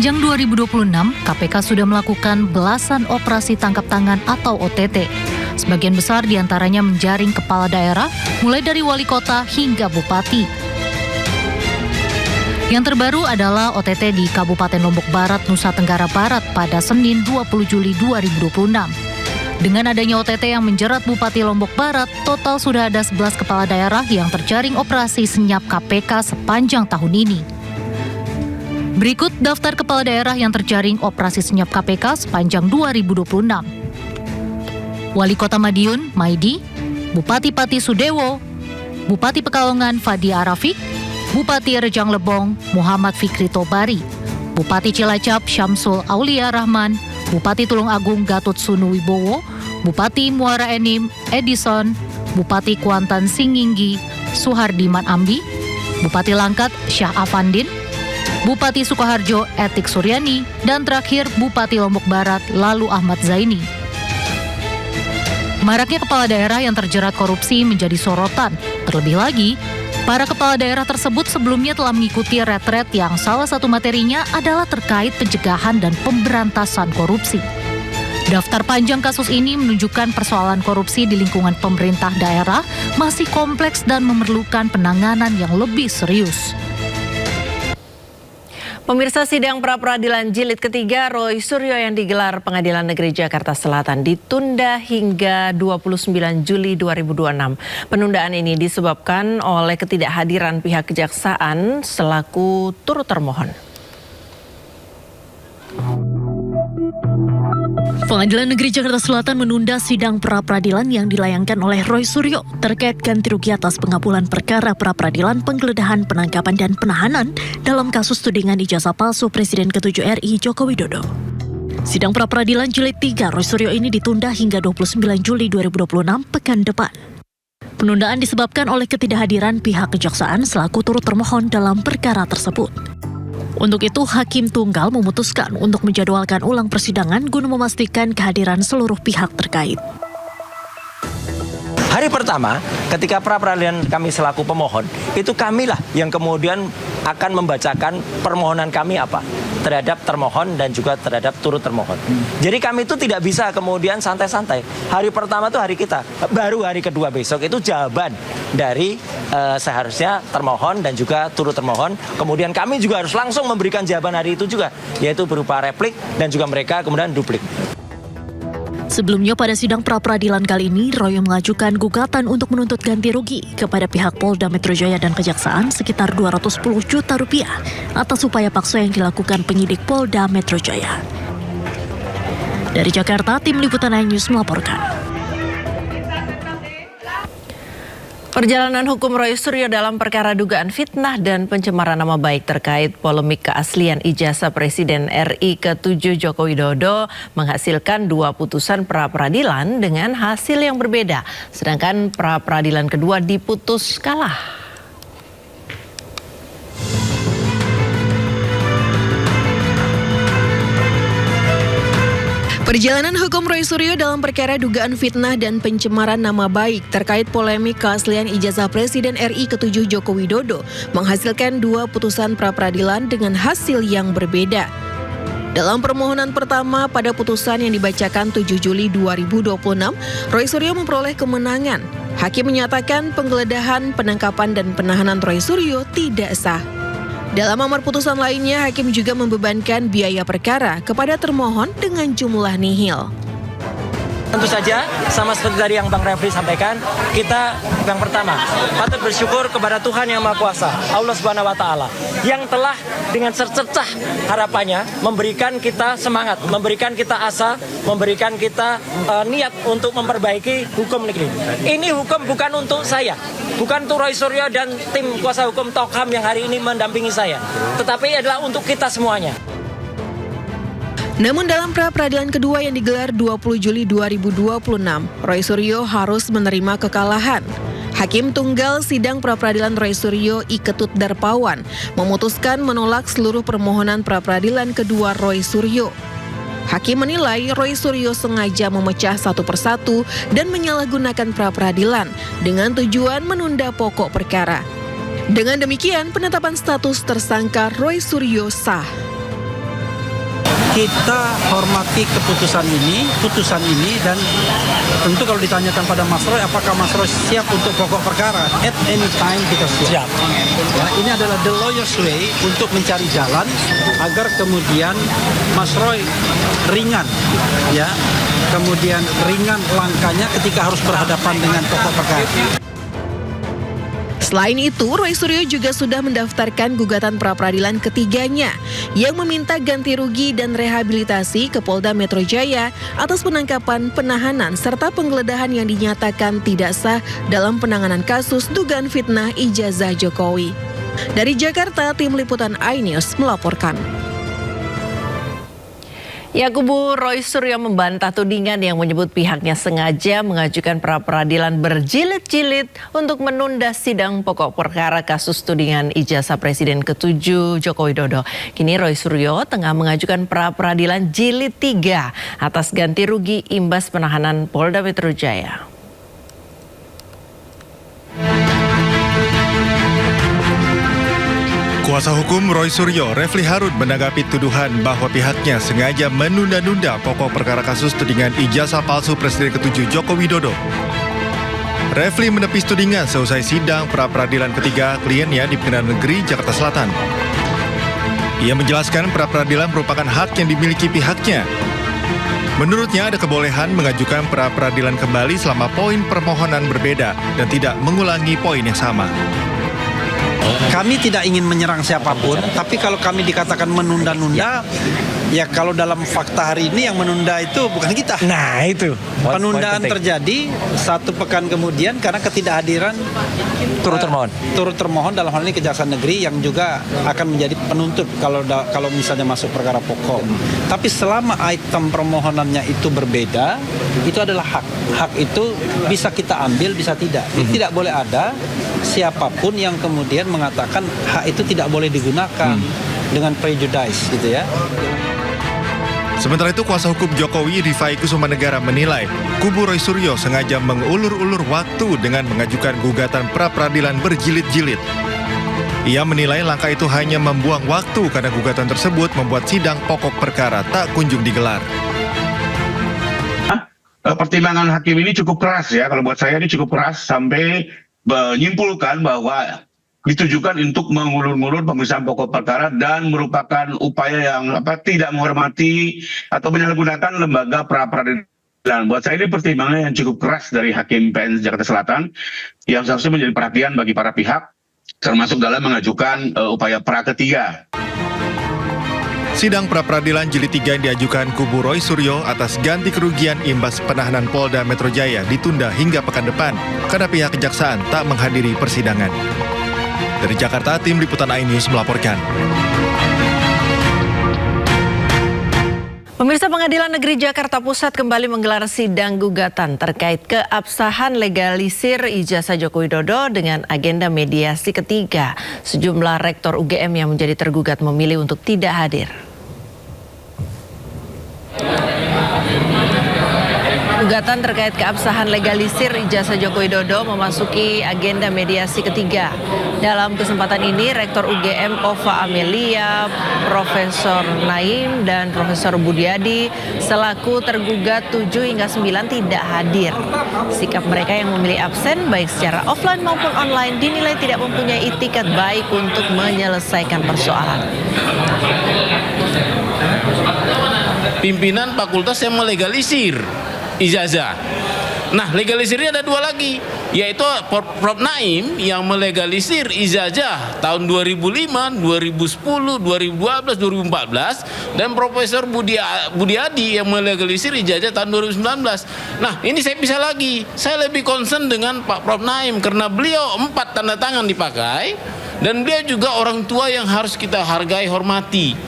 Sepanjang 2026, KPK sudah melakukan belasan operasi tangkap tangan atau OTT. Sebagian besar diantaranya menjaring kepala daerah, mulai dari wali kota hingga bupati. Yang terbaru adalah OTT di Kabupaten Lombok Barat, Nusa Tenggara Barat pada Senin 20 Juli 2026. Dengan adanya OTT yang menjerat Bupati Lombok Barat, total sudah ada 11 kepala daerah yang terjaring operasi senyap KPK sepanjang tahun ini. Berikut daftar kepala daerah yang terjaring operasi senyap KPK sepanjang 2026. Wali Kota Madiun, Maidi, Bupati Pati Sudewo, Bupati Pekalongan, Fadi Arafik, Bupati Rejang Lebong, Muhammad Fikri Tobari, Bupati Cilacap, Syamsul Aulia Rahman, Bupati Tulung Agung, Gatot Sunu Wibowo, Bupati Muara Enim, Edison, Bupati Kuantan Singinggi, Suhardiman Ambi, Bupati Langkat, Syah Afandin, Bupati Sukoharjo, Etik Suryani, dan terakhir Bupati Lombok Barat, Lalu Ahmad Zaini. Maraknya kepala daerah yang terjerat korupsi menjadi sorotan. Terlebih lagi, para kepala daerah tersebut sebelumnya telah mengikuti retret yang salah satu materinya adalah terkait pencegahan dan pemberantasan korupsi. Daftar panjang kasus ini menunjukkan persoalan korupsi di lingkungan pemerintah daerah masih kompleks dan memerlukan penanganan yang lebih serius. Pemirsa, sidang pra-peradilan jilid ketiga Roy Suryo yang digelar Pengadilan Negeri Jakarta Selatan ditunda hingga 29 Juli 2026. Penundaan ini disebabkan oleh ketidakhadiran pihak kejaksaan selaku turut termohon. Pengadilan Negeri Jakarta Selatan menunda sidang pra-peradilan yang dilayangkan oleh Roy Suryo terkait ganti rugi atas pengabulan perkara pra-peradilan penggeledahan, penangkapan, dan penahanan dalam kasus tudingan ijazah palsu Presiden ke-7 RI Joko Widodo. Sidang pra-peradilan jilid 3 Roy Suryo ini ditunda hingga 29 Juli 2026 pekan depan. Penundaan disebabkan oleh ketidakhadiran pihak kejaksaan selaku turut termohon dalam perkara tersebut. Untuk itu, Hakim Tunggal memutuskan untuk menjadwalkan ulang persidangan guna memastikan kehadiran seluruh pihak terkait. Hari pertama, ketika pra-peradilan kami selaku pemohon, itu kamilah yang kemudian akan membacakan permohonan kami apa terhadap termohon dan juga terhadap turut termohon. Jadi kami itu tidak bisa kemudian santai-santai. Hari pertama itu hari kita, baru hari kedua besok itu jawaban dari seharusnya termohon dan juga turut termohon. Kemudian kami juga harus langsung memberikan jawaban hari itu juga, yaitu berupa replik dan juga mereka kemudian duplik. Sebelumnya pada sidang pra-peradilan kali ini, Roy mengajukan gugatan untuk menuntut ganti rugi kepada pihak Polda Metro Jaya dan Kejaksaan sekitar 210 juta rupiah atas upaya paksa yang dilakukan penyidik Polda Metro Jaya. Dari Jakarta, Tim Liputan iNews melaporkan. Perjalanan hukum Roy Suryo dalam perkara dugaan fitnah dan pencemaran nama baik terkait polemik keaslian ijazah Presiden RI ke-7 Joko Widodo menghasilkan 2 putusan pra-peradilan dengan hasil yang berbeda. Sedangkan pra-peradilan kedua diputus kalah. Perjalanan hukum Roy Suryo dalam perkara dugaan fitnah dan pencemaran nama baik terkait polemik keaslian ijazah Presiden RI ke-7 Joko Widodo menghasilkan 2 putusan pra-peradilan dengan hasil yang berbeda. Dalam permohonan pertama pada putusan yang dibacakan 7 Juli 2026, Roy Suryo memperoleh kemenangan. Hakim menyatakan penggeledahan, penangkapan, dan penahanan Roy Suryo tidak sah. Dalam amar putusan lainnya, hakim juga membebankan biaya perkara kepada termohon dengan jumlah nihil. Tentu saja, sama seperti tadi yang Bang Refli sampaikan, kita yang pertama patut bersyukur kepada Tuhan Yang Maha Kuasa, Allah Subhanahu wa Ta'ala, yang telah dengan secercah harapannya memberikan kita semangat, memberikan kita asa, memberikan kita niat untuk memperbaiki hukum negeri. Ini hukum bukan untuk saya, bukan untuk Roy Suryo dan tim kuasa hukum Tokham yang hari ini mendampingi saya, tetapi adalah untuk kita semuanya. Namun dalam pra-peradilan kedua yang digelar 20 Juli 2026, Roy Suryo harus menerima kekalahan. Hakim Tunggal Sidang Pra-peradilan Roy Suryo I Ketut Darpawan memutuskan menolak seluruh permohonan pra-peradilan kedua Roy Suryo. Hakim menilai Roy Suryo sengaja memecah satu persatu dan menyalahgunakan pra-peradilan dengan tujuan menunda pokok perkara. Dengan demikian, penetapan status tersangka Roy Suryo sah. kita hormati putusan ini, dan tentu kalau ditanyakan pada Mas Roy, apakah Mas Roy siap untuk pokok perkara? At any time kita siap. Ya, ini adalah the lawyer's way untuk mencari jalan agar kemudian Mas Roy ringan, ya, kemudian ringan langkahnya ketika harus berhadapan dengan pokok perkara. Selain itu, Roy Suryo juga sudah mendaftarkan gugatan pra-peradilan ketiganya yang meminta ganti rugi dan rehabilitasi ke Polda Metro Jaya atas penangkapan, penahanan, serta penggeledahan yang dinyatakan tidak sah dalam penanganan kasus dugaan fitnah ijazah Jokowi. Dari Jakarta, Tim Liputan iNews melaporkan. Ya, kubu Roy Suryo membantah tudingan yang menyebut pihaknya sengaja mengajukan pra-peradilan berjilid-jilid untuk menunda sidang pokok perkara kasus tudingan ijazah Presiden ke-7 Joko Widodo. Kini Roy Suryo tengah mengajukan pra-peradilan jilid 3 atas ganti rugi imbas penahanan Polda Metro Jaya. Kuasa hukum Roy Suryo, Refli Harun, menanggapi tuduhan bahwa pihaknya sengaja menunda-nunda pokok perkara kasus tudingan ijazah palsu Presiden ke-7 Joko Widodo. Refli menepis tudingan seusai sidang pra-peradilan ketiga kliennya di Pengadilan Negeri Jakarta Selatan. Ia menjelaskan pra-peradilan merupakan hak yang dimiliki pihaknya. Menurutnya ada kebolehan mengajukan pra-peradilan kembali selama poin permohonan berbeda dan tidak mengulangi poin yang sama. Kami tidak ingin menyerang siapapun, tapi kalau kami dikatakan menunda-nunda, ya kalau dalam fakta hari ini yang menunda itu bukan kita. Nah itu. Penundaan terjadi 1 pekan kemudian karena ketidakhadiran turut termohon dalam hal ini Kejaksaan Negeri yang juga akan menjadi penuntut kalau misalnya masuk perkara pokok. Tapi selama item permohonannya itu berbeda, itu adalah hak. Hak itu bisa kita ambil, bisa tidak. Tidak boleh ada siapapun yang kemudian mengatakan hak itu tidak boleh digunakan dengan prejudice gitu ya. Sementara itu, kuasa hukum Jokowi Rifai Kusumanegara menilai kubu Roy Suryo sengaja mengulur-ulur waktu dengan mengajukan gugatan pra-peradilan berjilid-jilid. Ia menilai langkah itu hanya membuang waktu karena gugatan tersebut membuat sidang pokok perkara tak kunjung digelar. Pertimbangan hakim ini cukup keras ya, kalau buat saya ini cukup keras sampai menyimpulkan bahwa ditujukan untuk mengulur-ngulur pemeriksaan pokok perkara dan merupakan upaya yang tidak menghormati atau menyalahgunakan lembaga pra-peradilan. Buat saya ini pertimbangan yang cukup keras dari Hakim PN Jakarta Selatan yang seharusnya menjadi perhatian bagi para pihak, termasuk dalam mengajukan upaya pra ketiga. Sidang pra-peradilan jilid 3 yang diajukan kubu Roy Suryo atas ganti kerugian imbas penahanan Polda Metro Jaya ditunda hingga pekan depan karena pihak kejaksaan tak menghadiri persidangan. Dari Jakarta, Tim Liputan iNews melaporkan. Pemirsa, Pengadilan Negeri Jakarta Pusat kembali menggelar sidang gugatan terkait keabsahan legalisir ijazah Joko Widodo dengan agenda mediasi ketiga. Sejumlah rektor UGM yang menjadi tergugat memilih untuk tidak hadir. Gugatan terkait keabsahan legalisir ijazah Joko Widodo memasuki agenda mediasi ketiga. Dalam kesempatan ini, Rektor UGM Ova Amelia, Profesor Naim, dan Profesor Budiadi selaku tergugat 7 hingga 9 tidak hadir. Sikap mereka yang memilih absen baik secara offline maupun online dinilai tidak mempunyai itikat baik untuk menyelesaikan persoalan. Pimpinan fakultas yang melegalisir ijazah. Nah, legalisirnya ada 2 lagi, yaitu Prof. Naim yang melegalisir ijazah tahun 2005, 2010, 2012, 2014, dan Profesor Budiadi yang melegalisir ijazah tahun 2019. Nah, ini saya bisa lagi. Saya lebih concern dengan Pak Prof. Naim karena beliau 4 tanda tangan dipakai dan beliau juga orang tua yang harus kita hargai, hormati.